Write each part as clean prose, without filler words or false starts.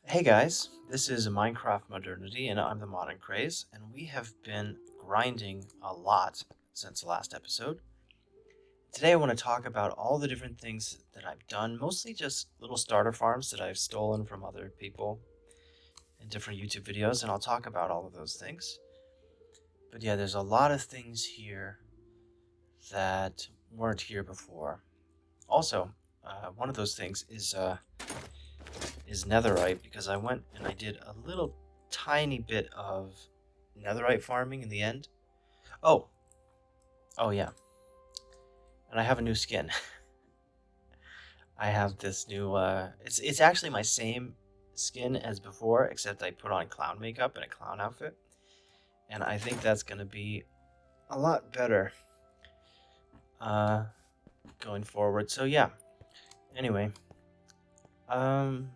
Hey guys, this is Minecraft Modernity, and I'm the Modern Craze, and we have been grinding a lot since the last episode. Today I want to talk about all the different things that I've done, mostly just little starter farms that I've stolen from other people in different YouTube videos, and I'll talk about all of those things. But yeah, there's a lot of things here that weren't here before. Also, one of those things is netherite because I went and I did a little tiny bit of netherite farming in the end. Oh, oh yeah, and I have a new skin. I have this new. It's actually my same skin as before, except I put on clown makeup and a clown outfit, and I think that's gonna be a lot better uh, going forward. So yeah. Anyway, um,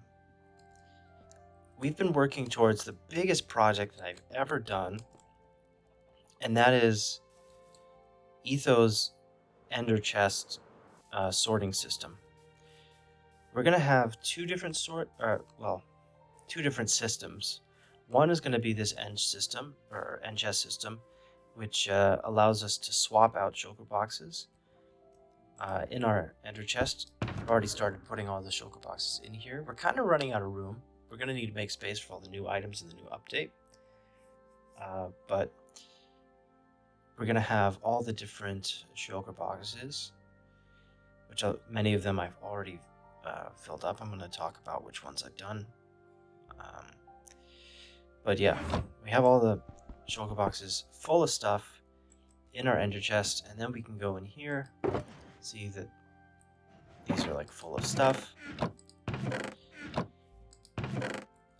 we've been working towards the biggest project that I've ever done, and that is Ethos Ender Chest sorting system. We're gonna have two different systems. One is gonna be this Eng system or Eng chest system, which allows us to swap out shulker boxes in our Ender chest. I've already started putting all the shulker boxes in here. We're kind of running out of room. We're gonna need to make space for all the new items in the new update. But we're gonna have all the different shulker boxes, which many of them I've already filled up. I'm going to talk about which ones I've done. Um, but yeah, we have all the shulker boxes full of stuff in our ender chest, and then we can go in here, see that these are like full of stuff,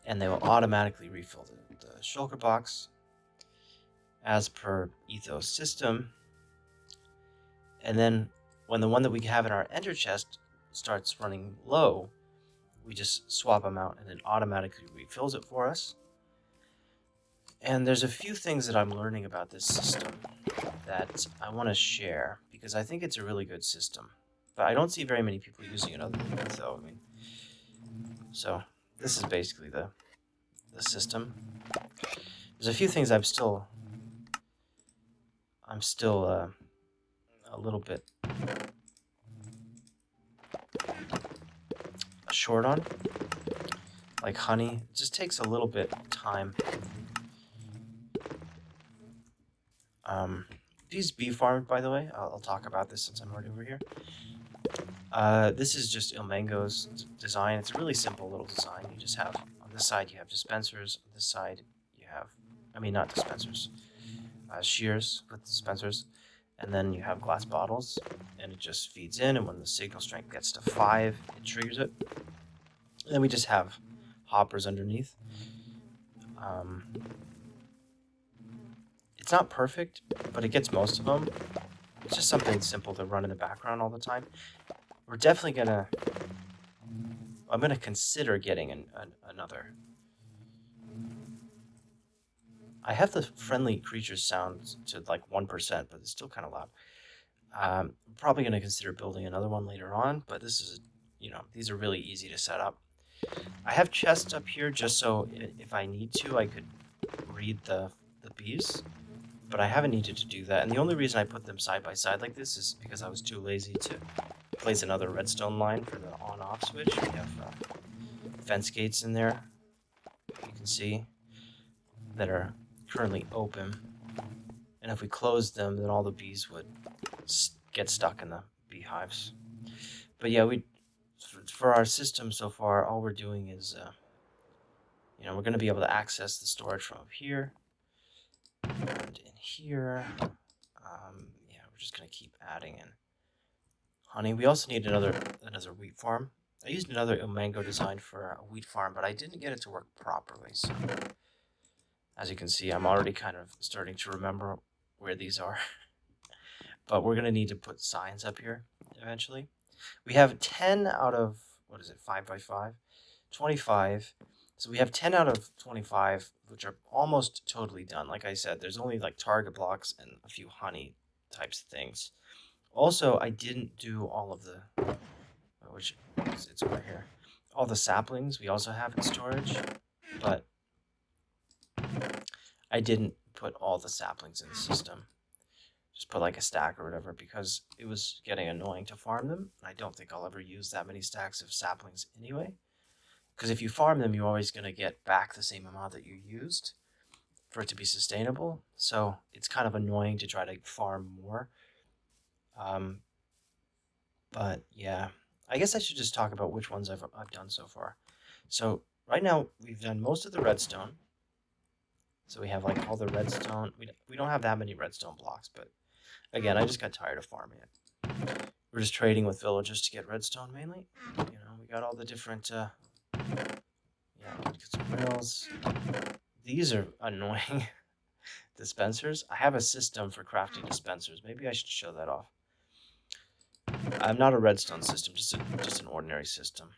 and they will automatically refill the shulker box as per Ethos system. And then when the one that we have in our ender chest starts running low, we just swap them out and it automatically refills it for us. And there's a few things that I'm learning about this system that I want to share because I think it's a really good system. But I don't see very many people using it other than me, though. So this is basically the system. There's a few things I'm still a little bit short on, like honey. It just takes a little bit of time. These bee farmed, by the way. I'll talk about this since I'm already over here. This is just Ilmango's design. It's a really simple little design. You just have, on this side, you have dispensers. On this side, you have, not dispensers, shears with dispensers. And then you have glass bottles, and it just feeds in, and when the signal strength gets to 5, it triggers it. And then we just have hoppers underneath. It's not perfect, but it gets most of them. It's just something simple to run in the background all the time. We're definitely gonna. I'm gonna consider getting another. I have the friendly creatures sound to like 1%, but it's still kind of loud. I'm probably gonna consider building another one later on, but this is, these are really easy to set up. I have chests up here just so if I need to, I could read the bees, but I haven't needed to do that. And the only reason I put them side by side like this is because I was too lazy to place another redstone line for the on-off switch. We have fence gates in there, you can see, that are currently open. And if we close them, then all the bees would get stuck in the beehives. But yeah, for our system so far, all we're doing is, we're going to be able to access the storage from up here and in here. Yeah, we're just going to keep adding in honey. We also need another wheat farm. I used another Ilmango design for a wheat farm, but I didn't get it to work properly. So, as you can see, I'm already kind of starting to remember where these are. But we're going to need to put signs up here eventually. We have 10 out of, 5 by 5? 25. So we have 10 out of 25, which are almost totally done. Like I said, there's only like target blocks and a few honey types of things. Also, I didn't do all of the, which it's over here. all the saplings we also have in storage, but I didn't put all the saplings in the system. Just put like a stack or whatever because it was getting annoying to farm them. I don't think I'll ever use that many stacks of saplings anyway. Because if you farm them, you're always going to get back the same amount that you used for it to be sustainable. So it's kind of annoying to try to farm more. Um, but yeah, I guess I should just talk about which ones I've done so far. So right now we've done most of the redstone. So we have like all the redstone. We don't have that many redstone blocks, but again, I just got tired of farming it. We're just trading with villagers to get redstone mainly. You know, we got all the different, yeah, get some rails. These are annoying dispensers. I have a system for crafting dispensers. Maybe I should show that off. I'm not a redstone system, just an ordinary system.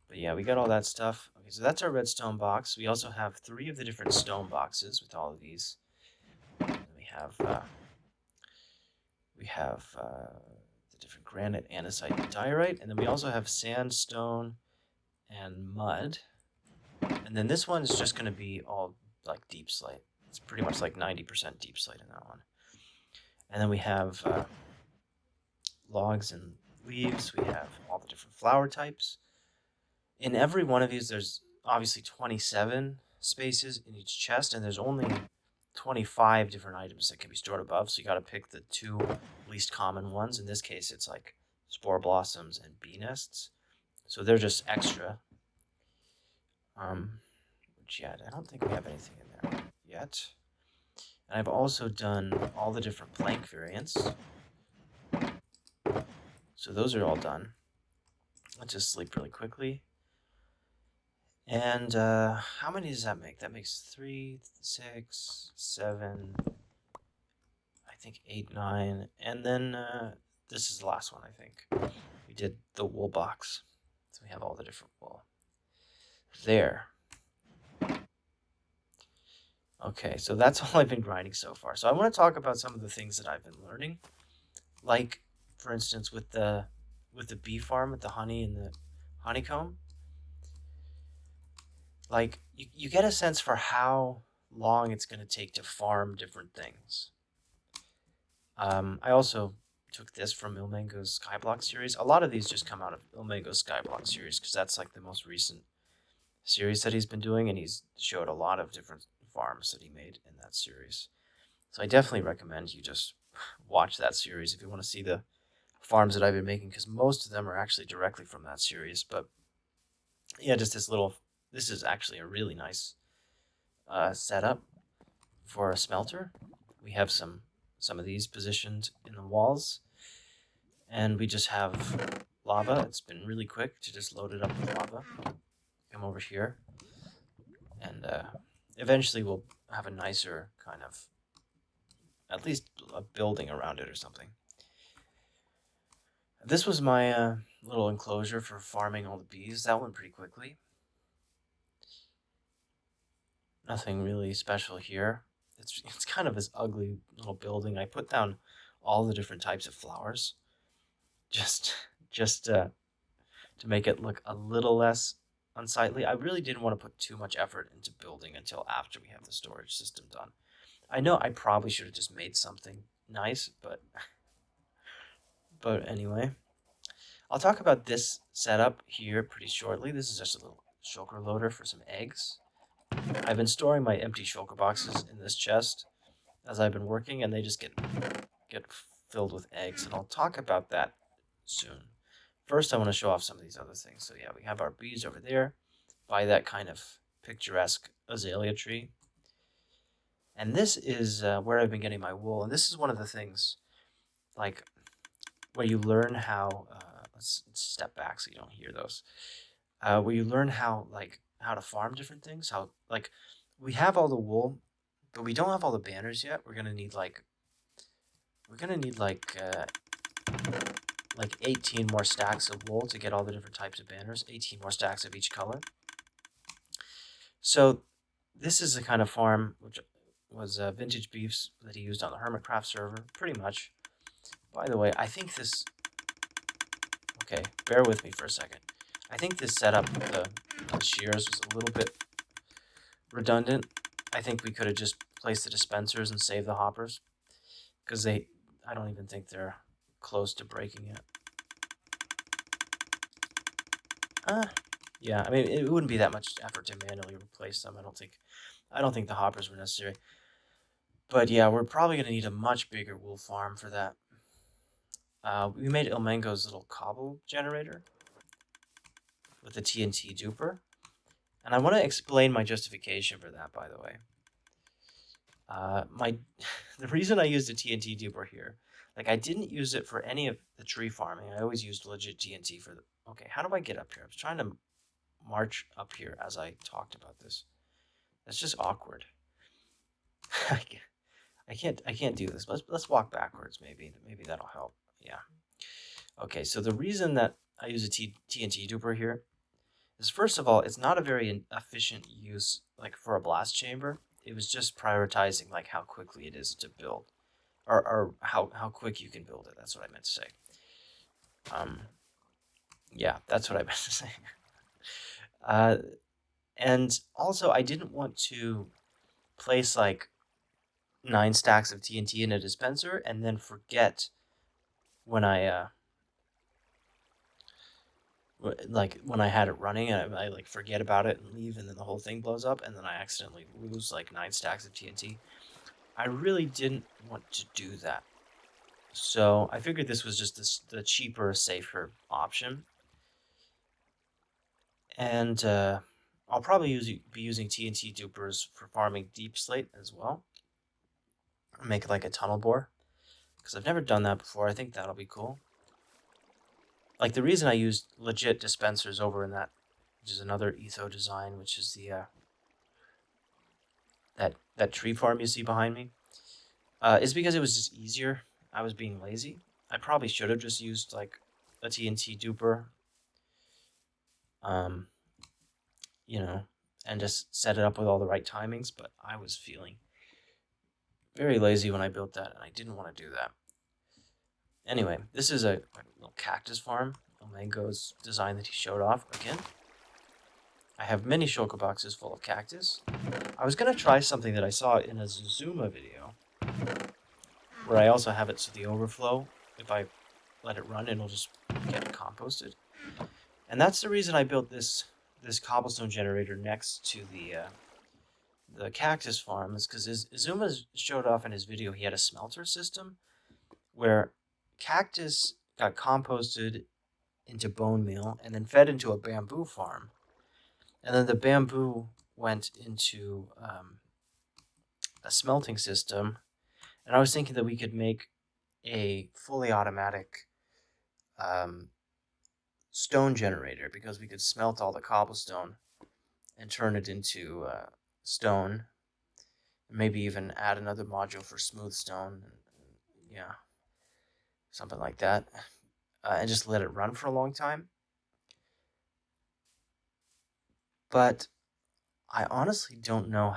But yeah, we got all that stuff. Okay, so that's our redstone box. We also have 3 of the different stone boxes with all of these. And we have the different granite, andesite, and diorite, and then we also have sandstone and mud. And then this one is just going to be all like deep slate. It's pretty much like 90% deep slate in that one. And then we have logs and leaves. We have all the different flower types. In every one of these, there's obviously 27 spaces in each chest, and there's only 25 different items that can be stored above. So you got to pick the 2 least common ones. In this case, it's like spore blossoms and bee nests. So they're just extra. Which yet, I don't think we have anything in there yet. And I've also done all the different plank variants. So those are all done. Let's just sleep really quickly. And how many does that make? That makes 3, 6, 7, I think 8, 9. And then this is the last one, I think. We did the wool box. So we have all the different wool. There. Okay, so that's all I've been grinding so far. So I want to talk about some of the things that I've been learning. Like, for instance, with the bee farm, with the honey and the honeycomb. Like, you get a sense for how long it's going to take to farm different things. I also took this from Ilmango's Skyblock series. A lot of these just come out of Ilmango's Skyblock series because that's like the most recent series that he's been doing, and he's showed a lot of different farms that he made in that series. So I definitely recommend you just watch that series if you want to see the farms that I've been making, because most of them are actually directly from that series. But yeah, just this is actually a really nice setup for a smelter. We have some of these positioned in the walls, and we just have lava. It's been really quick to just load it up with lava. Come over here, and eventually we'll have a nicer kind of, at least a building around it or something. This was my little enclosure for farming all the bees. That went pretty quickly. Nothing really special here. It's kind of this ugly little building. I put down all the different types of flowers, just to make it look a little less unsightly. I really didn't want to put too much effort into building until after we have the storage system done. I know I probably should have just made something nice, but anyway. I'll talk about this setup here pretty shortly. This is just a little shulker loader for some eggs. I've been storing my empty shulker boxes in this chest as I've been working, and they just get filled with eggs, and I'll talk about that soon. First, I want to show off some of these other things. So yeah, we have our bees over there by that kind of picturesque azalea tree. And this is where I've been getting my wool. And this is one of the things, like, where you learn how, let's step back so you don't hear those, where you learn how to farm different things. How, like, we have all the wool, but we don't have all the banners yet. We're gonna need like 18 more stacks of wool to get all the different types of banners, 18 more stacks of each color. So this is the kind of farm which was vintage beefs that he used on the Hermitcraft server, pretty much. By the way, I think this, okay, bear with me for a second. I think this setup with the shears was a little bit redundant. I think we could have just placed the dispensers and saved the hoppers, because I don't even think they're close to breaking it. Yeah, I mean, it wouldn't be that much effort to manually replace them. I don't think the hoppers were necessary. But yeah, we're probably going to need a much bigger wool farm for that. We made Ilmengo's little cobble generator with the TNT duper. And I want to explain my justification for that, by the way. The reason I used a TNT duper here, like I didn't use it for any of the tree farming. I always used legit TNT for the... Okay, how do I get up here? I was trying to march up here as I talked about this. That's just awkward. I can't do this. Let's walk backwards. Maybe that'll help. Yeah. Okay. So the reason that I use a TNT duper here is, first of all, it's not a very efficient use like for a blast chamber. It was just prioritizing like how quickly it is to build, or how quick you can build it. That's what I meant to say. Yeah, that's what I meant to say. And also, I didn't want to place like 9 stacks of TNT in a dispenser and then forget when I when I had it running, and I like forget about it and leave, and then the whole thing blows up, and then I accidentally lose like 9 stacks of TNT. I really didn't want to do that, so I figured this was just the cheaper, safer option. And I'll probably be using TNT dupers for farming deep slate as well. Make like a tunnel bore, because I've never done that before. I think that'll be cool. Like the reason I used legit dispensers over in that, which is another Etho design, which is the that tree farm you see behind me, is because it was just easier. I was being lazy. I probably should have just used like a TNT duper, you know, and just set it up with all the right timings. But I was feeling very lazy when I built that, and I didn't want to do that. Anyway, this is a little cactus farm. Ilmengo's design that he showed off again. I have many shulker boxes full of cactus. I was going to try something that I saw in a Zuzuma video, where I also have it so the overflow, if I let it run, it'll just get composted. And that's the reason I built this cobblestone generator next to the cactus farm, is because Izuma showed off in his video he had a smelter system where cactus got composted into bone meal and then fed into a bamboo farm. And then the bamboo went into a smelting system. And I was thinking that we could make a fully automatic stone generator, because we could smelt all the cobblestone and turn it into stone. Maybe even add another module for smooth stone. Yeah, something like that. And just let it run for a long time. But I honestly don't know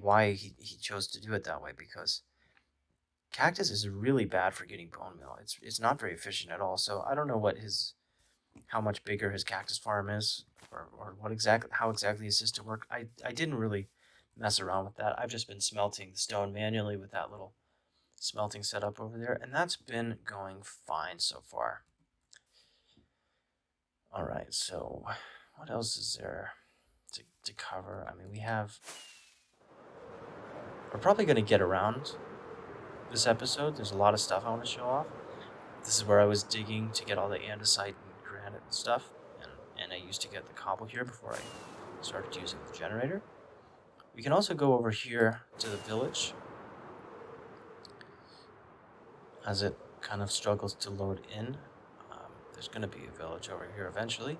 why he chose to do it that way, because cactus is really bad for getting bone meal. It's not very efficient at all. So I don't know how much bigger his cactus farm is, or how exactly his system works. I didn't really mess around with that. I've just been smelting the stone manually with that little smelting setup over there, and that's been going fine so far. All right, so what else is there to cover? I mean, we're probably going to get around this episode. There's a lot of stuff I want to show off. This is where I was digging to get all the andesite and granite and stuff, and I used to get the cobble here before I started using the generator. We can also go over here to the village as it kind of struggles to load in. There's going to be a village over here eventually.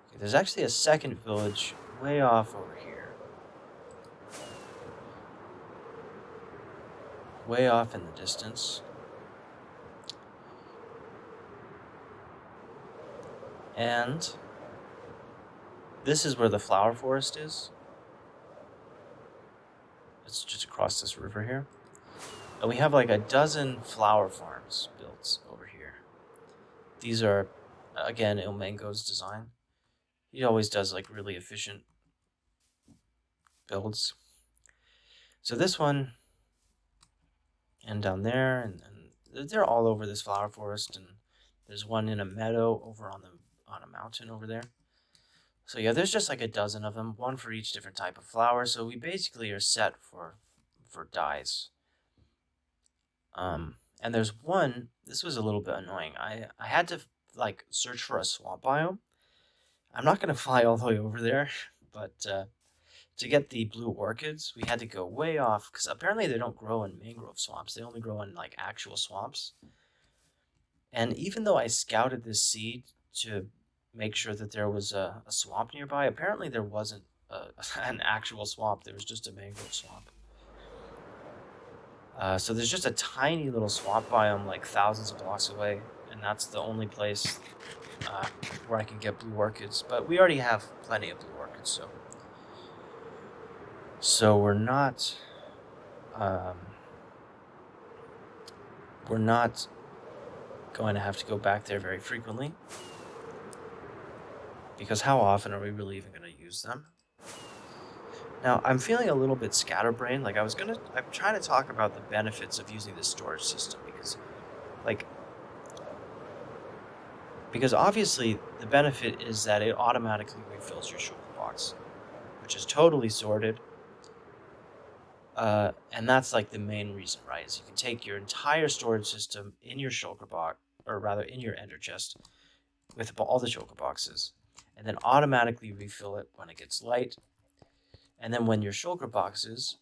Okay, there's actually a second village way off over here. Way off in the distance. And this is where the flower forest is. It's just across this river here. And we have like a dozen flower farms built over here. These are Again, Ilmango's design. He always does like really efficient builds. So this one, and down there, and they're all over this flower forest, and there's one in a meadow over on a mountain over there. So yeah, there's just like a dozen of them, one for each different type of flower. So we basically are set for dyes. And there's one. This was a little bit annoying. I had to like search for a swamp biome. I'm not gonna fly all the way over there, but to get the blue orchids, we had to go way off because apparently they don't grow in mangrove swamps. They only grow in like actual swamps. And even though I scouted this seed to make sure that there was a swamp nearby, apparently there wasn't an actual swamp. There was just a mangrove swamp. So there's just a tiny little swamp biome like thousands of blocks away, and that's the only place uh, where I can get blue orchids. But we already have plenty of blue orchids, so um, we're not going to have to go back there very frequently, because how often are we really even going to use them? Now, I'm feeling a little bit scatterbrained. Like I'm trying to talk about the benefits of using this storage system like, because obviously the benefit is that it automatically refills your shulker box, which is totally sorted. And that's like the main reason, right? Is you can take your entire storage system in your shulker box, or rather in your ender chest, with all the shulker boxes, and then automatically refill it when it gets light. And then when your shulker boxes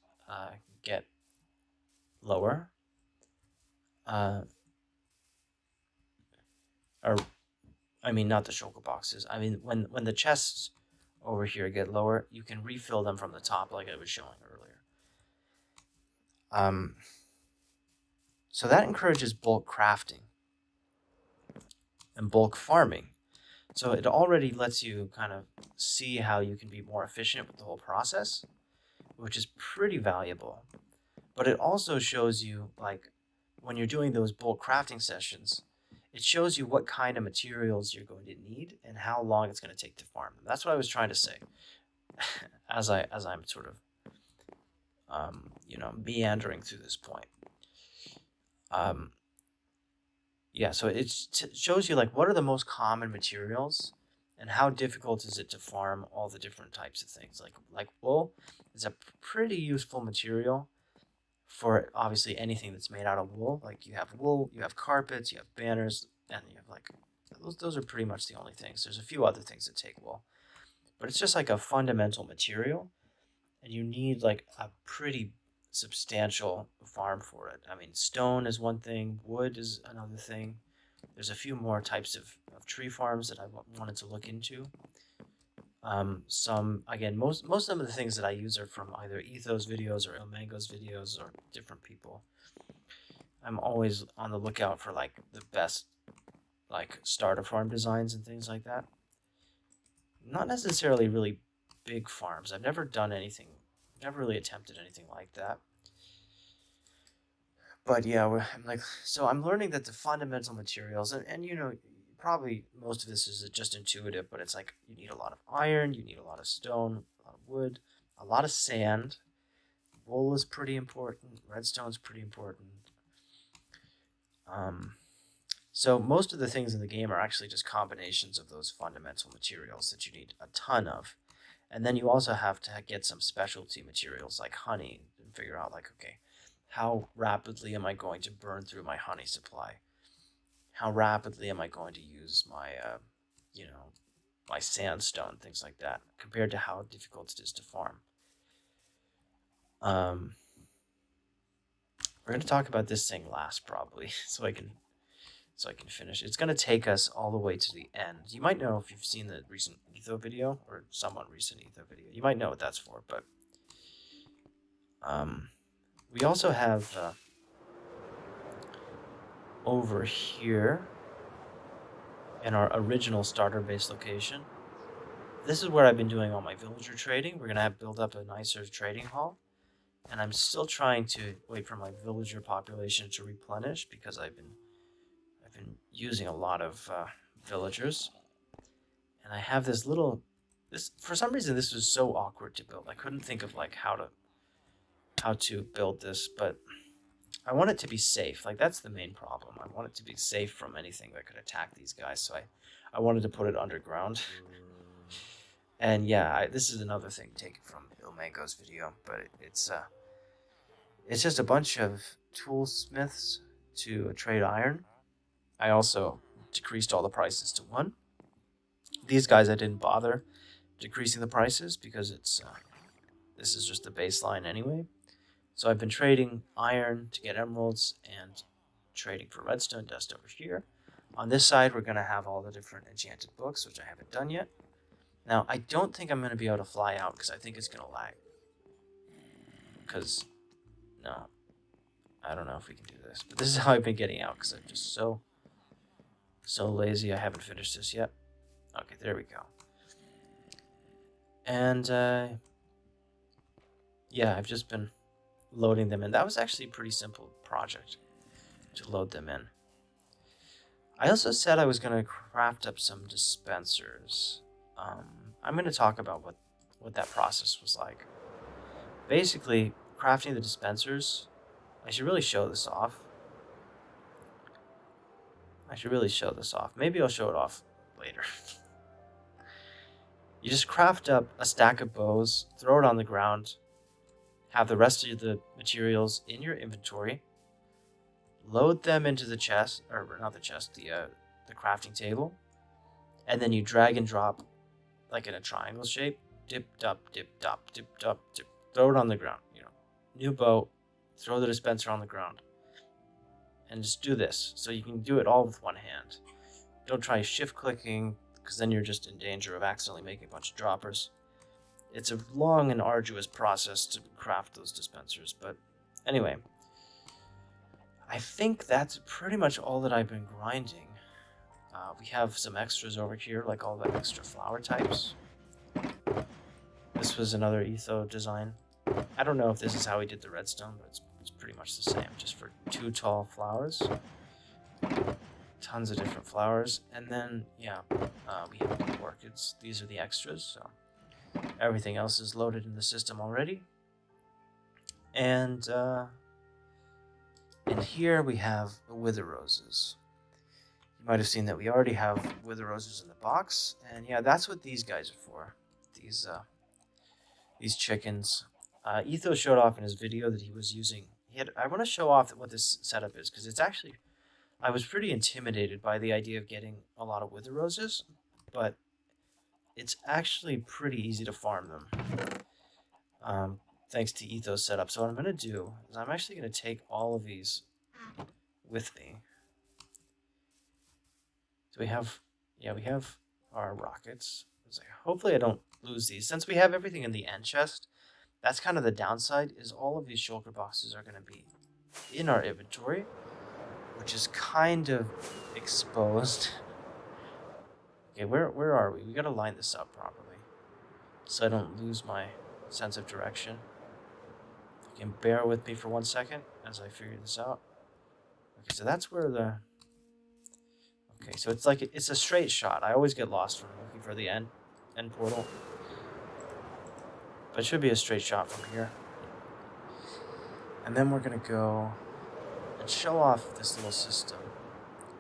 get lower, or I mean, not the shulker boxes. I mean, when the chests over here get lower, you can refill them from the top, like I was showing earlier. So that encourages bulk crafting and bulk farming. So it already lets you kind of see how you can be more efficient with the whole process, which is pretty valuable. But it also shows you, like, when you're doing those bulk crafting sessions, it shows you what kind of materials you're going to need and how long it's going to take to farm them. That's what I was trying to say as I'm sort of meandering through this point. Yeah, so it shows you like what are the most common materials and how difficult is it to farm all the different types of things. Like wool is a pretty useful material for obviously anything that's made out of wool. Like you have wool, you have carpets, you have banners, and you have like those are pretty much the only things. There's a few other things that take wool, but it's just like a fundamental material, and you need like a pretty substantial farm for it. I mean, stone is one thing, wood is another thing. There's a few more types of tree farms that I wanted to look into. Some again, most of the things that I use are from either Ethos videos or Ilmango's videos or different people. I'm always on the lookout for like the best like starter farm designs and things like that. Not necessarily really big farms. I've never done anything, never really attempted anything like that. But yeah, I'm learning that the fundamental materials, and probably most of this is just intuitive, but it's like you need a lot of iron, you need a lot of stone, a lot of wood, a lot of sand. Wool is pretty important. Redstone's pretty important. So most of the things in the game are actually just combinations of those fundamental materials that you need a ton of. And then you also have to get some specialty materials like honey and figure out like, okay, how rapidly am I going to burn through my honey supply? How rapidly am I going to use my sandstone, things like that, compared to how difficult it is to farm. We're going to talk about this thing last probably, so I can finish. It's going to take us all the way to the end. You might know if you've seen the recent Etho video, or somewhat recent Etho video. You might know what that's for, but we also have over here in our original starter base location. This is where I've been doing all my villager trading. We're gonna have build up a nicer trading hall, and I'm still trying to wait for my villager population to replenish because I've been using a lot of villagers, and I have this little. This for some reason this was so awkward to build. I couldn't think of like how to build this, but I want it to be safe. Like that's the main problem. I want it to be safe from anything that could attack these guys. So I wanted to put it underground. And yeah, this is another thing taken from Ilmango's video, but it's just a bunch of toolsmiths to trade iron. I also decreased all the prices to 1. These guys I didn't bother decreasing the prices because this is just the baseline anyway. So I've been trading iron to get emeralds and trading for redstone dust over here. On this side, we're going to have all the different enchanted books, which I haven't done yet. Now, I don't think I'm going to be able to fly out because I think it's going to lag. Because, no, I don't know if we can do this. But this is how I've been getting out because I'm just so lazy. I haven't finished this yet. Okay, there we go. And, yeah, I've just been loading them in. That was actually a pretty simple project to load them in. I also said I was going to craft up some dispensers. I'm going to talk about what that process was like. Basically, crafting the dispensers, I should really show this off. Maybe I'll show it off later. You just craft up a stack of bows, throw it on the ground, have the rest of the materials in your inventory, load them into the chest, or not the chest, the crafting table, and then you drag and drop like in a triangle shape, dip, dop, dip, dop, dip, dop, dip, throw it on the ground, new bow, throw the dispenser on the ground, and just do this. So you can do it all with one hand. Don't try shift clicking, because then you're just in danger of accidentally making a bunch of droppers. It's a long and arduous process to craft those dispensers, but anyway, I think that's pretty much all that I've been grinding. We have some extras over here, like all the extra flower types. This was another Etho design. I don't know if this is how he did the redstone, but it's pretty much the same, just for 2 tall flowers. Tons of different flowers. And then, yeah, we have the orchids. These are the extras, so everything else is loaded in the system already. And here we have the wither roses. You might have seen that we already have wither roses in the box, and yeah, that's what these guys are for. These chickens. Etho showed off in his video that he was using. I want to show off what this setup is because it's actually. I was pretty intimidated by the idea of getting a lot of wither roses, but it's actually pretty easy to farm them. Thanks to Etho's setup. So what I'm going to do is I'm actually going to take all of these with me. So we have our rockets. Hopefully I don't lose these. Since we have everything in the end chest, that's kind of the downside, is all of these shulker boxes are going to be in our inventory, which is kind of exposed. Okay, where are we? We got to line this up properly so I don't lose my sense of direction. You can bear with me for 1 second as I figure this out. Okay, so that's where the... Okay, so it's a straight shot. I always get lost when I'm looking for the end portal. But it should be a straight shot from here. And then we're going to go and show off this little system,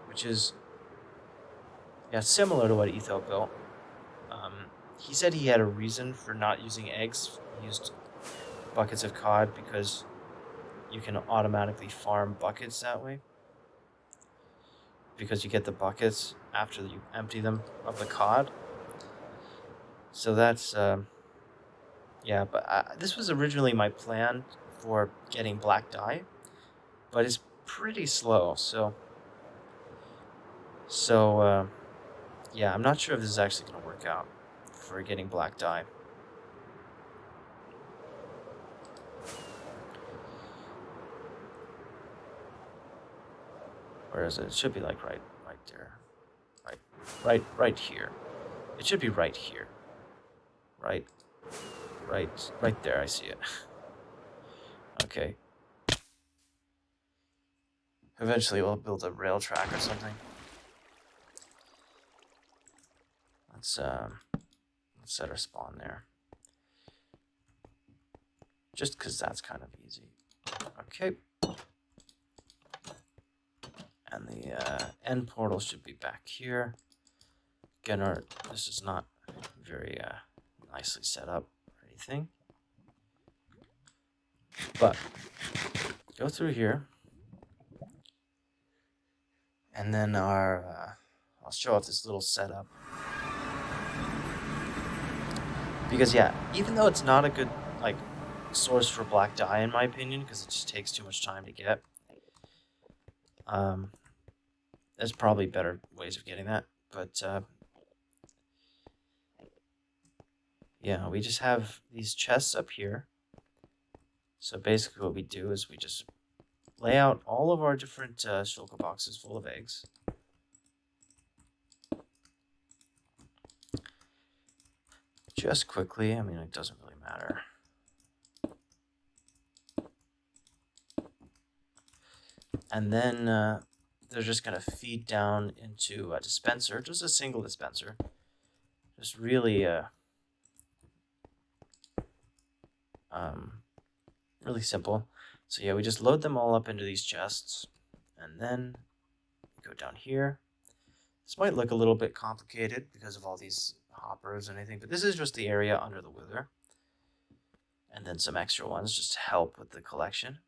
which is similar to what Etho built. He said he had a reason for not using eggs. He used buckets of cod because you can automatically farm buckets that way. Because you get the buckets after you empty them of the cod. So that's, but this was originally my plan for getting black dye, but it's pretty slow, so I'm not sure if this is actually going to work out for getting black dye. Where is it? It should be like right there. Right here. It should be right here. Right there, I see it. Okay. Eventually we'll build a rail track or something. let's set our spawn there, just because that's kind of easy. Okay. And the end portal should be back here. Again, this is not very nicely set up or anything. But go through here. And then I'll show off this little setup. Because yeah, even though it's not a good like source for black dye in my opinion, because it just takes too much time to get, there's probably better ways of getting that. But yeah, we just have these chests up here. So basically what we do is we just lay out all of our different shulker boxes full of eggs. Just quickly, I mean, it doesn't really matter. And then they're just going to feed down into a dispenser, just a single dispenser. Just really, really simple. So yeah, we just load them all up into these chests, and then go down here. This might look a little bit complicated because of all these hoppers and anything, but this is just the area under the wither. And then some extra ones just to help with the collection.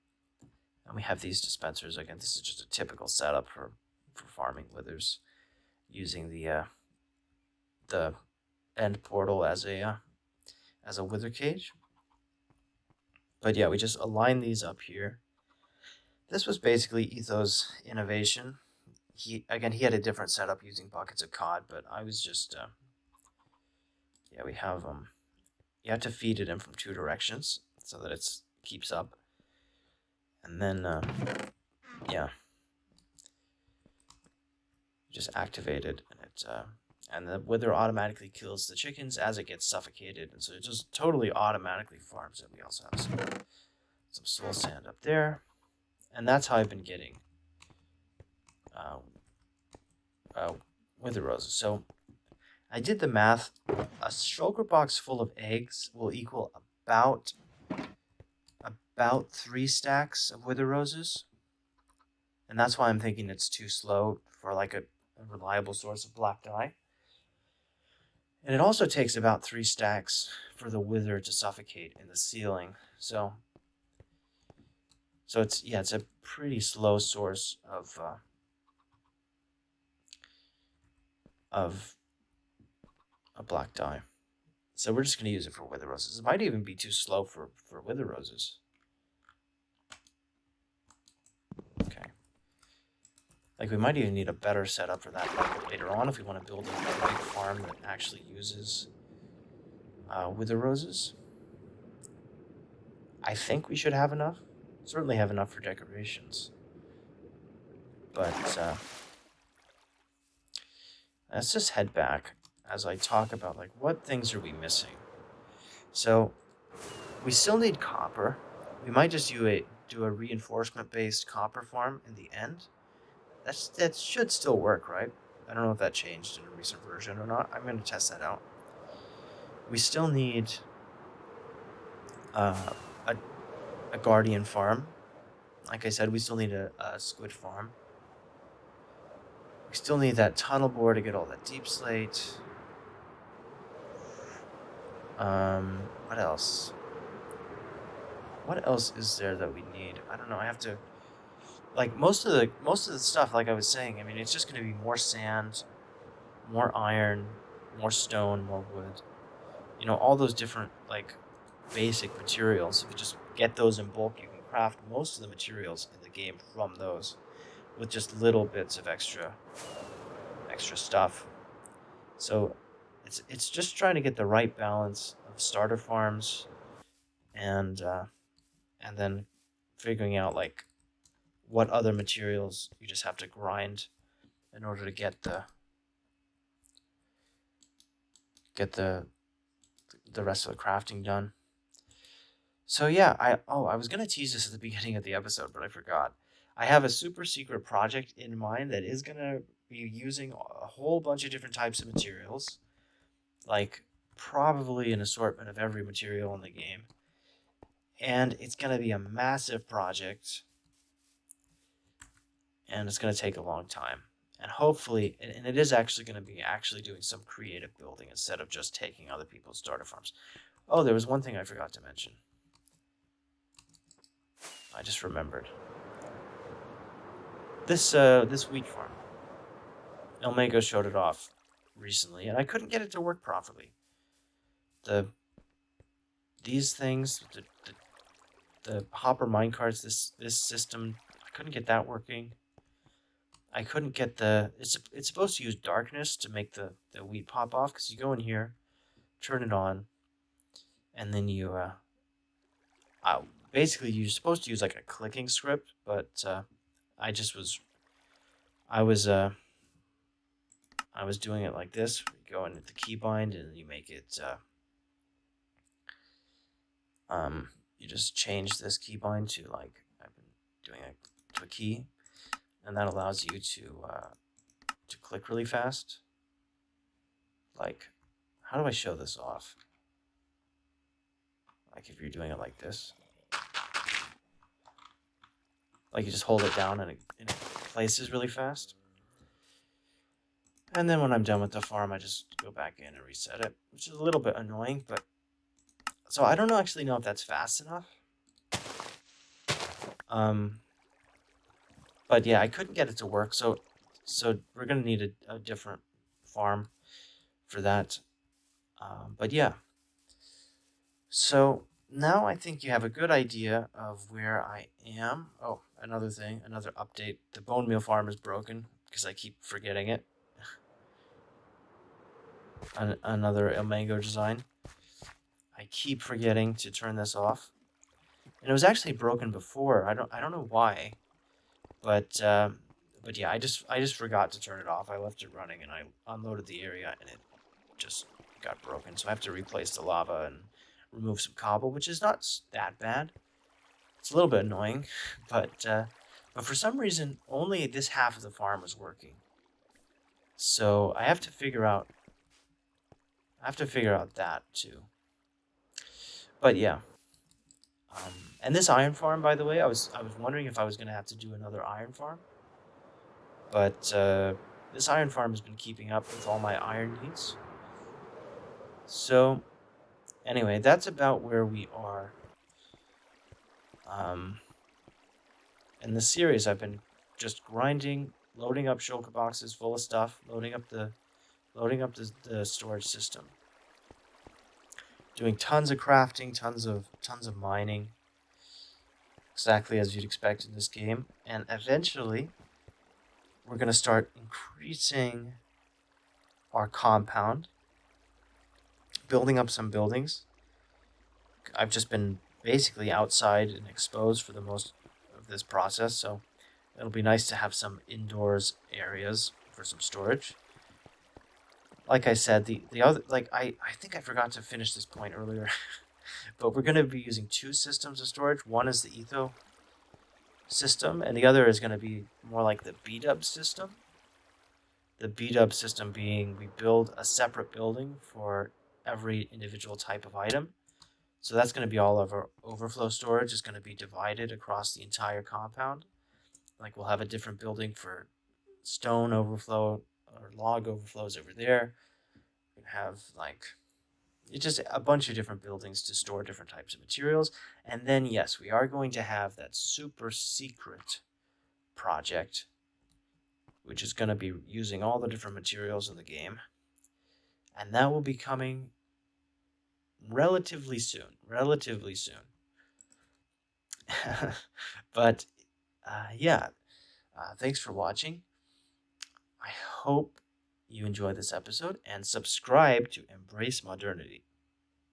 And we have these dispensers. Again, this is just a typical setup for farming withers, using the end portal as a wither cage. But yeah, we just align these up here. This was basically Etho's innovation. He had a different setup using buckets of cod, but I was just yeah, we have you have to feed it in from two directions so that it keeps up. And then yeah, just activate it, and it and the wither automatically kills the chickens as it gets suffocated, and so it just totally automatically farms it. We also have some soul sand up there, and that's how I've been getting wither roses. So I did the math. A shulker box full of eggs will equal about 3 stacks of wither roses, and that's why I'm thinking it's too slow for like a reliable source of black dye. And it also takes about 3 stacks for the wither to suffocate in the ceiling. So it's a pretty slow source of a black dye. So we're just going to use it for wither roses. It might even be too slow for wither roses. Okay. Like, we might even need a better setup for that later on if we want to build a big farm that actually uses wither roses. I think we should have enough. Certainly have enough for decorations. But let's just head back as I talk about like what things are we missing. So we still need copper. We might just do a reinforcement-based copper farm in the end. That should still work, right? I don't know if that changed in a recent version or not. I'm going to test that out. We still need a guardian farm. Like I said, we still need a squid farm. We still need that tunnel bore to get all that deep slate. What else? What else is there that we need? I don't know. I have to, like, most of the stuff, like I was saying, I mean, it's just going to be more sand, more iron, more stone, more wood. You know, all those different, like, basic materials. If you just get those in bulk, you can craft most of the materials in the game from those with just little bits of extra stuff. So it's just trying to get the right balance of starter farms and then figuring out like what other materials you just have to grind in order to get the rest of the crafting done. So yeah, I was gonna tease this at the beginning of the episode, but I forgot. I have a super secret project in mind that is gonna be using a whole bunch of different types of materials like probably an assortment of every material in the game. And it's going to be a massive project, and it's going to take a long time. And hopefully, and it is actually going to be actually doing some creative building instead of just taking other people's starter farms. Oh, there was one thing I forgot to mention. I just remembered. This wheat farm. Elmego showed it off recently, and I couldn't get it to work properly. These things, the hopper minecarts, this system, I couldn't get that working. I couldn't get it's supposed to use darkness to make the wheat pop off, because you go in here, turn it on, and then you basically you're supposed to use like a clicking script, but I was doing it like this. You go into the keybind and you make it you just change this keybind to, like, I've been doing it to a key, and that allows you to click really fast. Like, how do I show this off? Like, if you're doing it like this, like, you just hold it down and it places really fast. And then when I'm done with the farm, I just go back in and reset it, which is a little bit annoying, but so I don't actually know if that's fast enough. But yeah, I couldn't get it to work, so we're gonna need a different farm for that. But yeah, so now I think you have a good idea of where I am. Oh, another thing, another update. The bone meal farm is broken because I keep forgetting it. Another Elmego design. I keep forgetting to turn this off, and it was actually broken before. I don't know why, but yeah, I just forgot to turn it off. I left it running and I unloaded the area and it just got broken. So I have to replace the lava and remove some cobble, which is not that bad. It's a little bit annoying, but for some reason only this half of the farm was working. So I have to figure out that too. But yeah. And this iron farm, by the way, I was wondering if I was going to have to do another iron farm. But this iron farm has been keeping up with all my iron needs. So anyway, that's about where we are. In the series, I've been just grinding, loading up shulker boxes full of stuff, loading up the storage system. Doing tons of crafting, tons of mining, exactly as you'd expect in this game. And eventually, we're going to start increasing our compound, building up some buildings. I've just been basically outside and exposed for the most of this process, so it'll be nice to have some indoors areas for some storage. Like I said, the other, like, I think I forgot to finish this point earlier, but we're going to be using two systems of storage. One is the Etho system, and the other is going to be more like the B-dub system. The B-dub system being we build a separate building for every individual type of item. So that's going to be all of our overflow storage is going to be divided across the entire compound. Like, we'll have a different building for stone overflow, or log overflows over there. We have, like, it's just a bunch of different buildings to store different types of materials. And then, yes, we are going to have that super secret project, which is going to be using all the different materials in the game. And that will be coming relatively soon. But, yeah, thanks for watching. I hope you enjoyed this episode and subscribe to Embrace Modernity.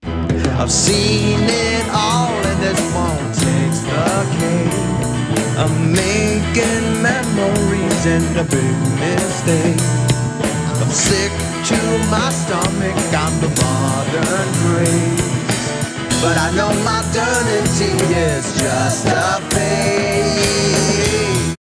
I've seen it all and this one takes the cake. I'm making memories and a big mistake. I'm sick to my stomach on the modern craze. But I know modernity is just a phase.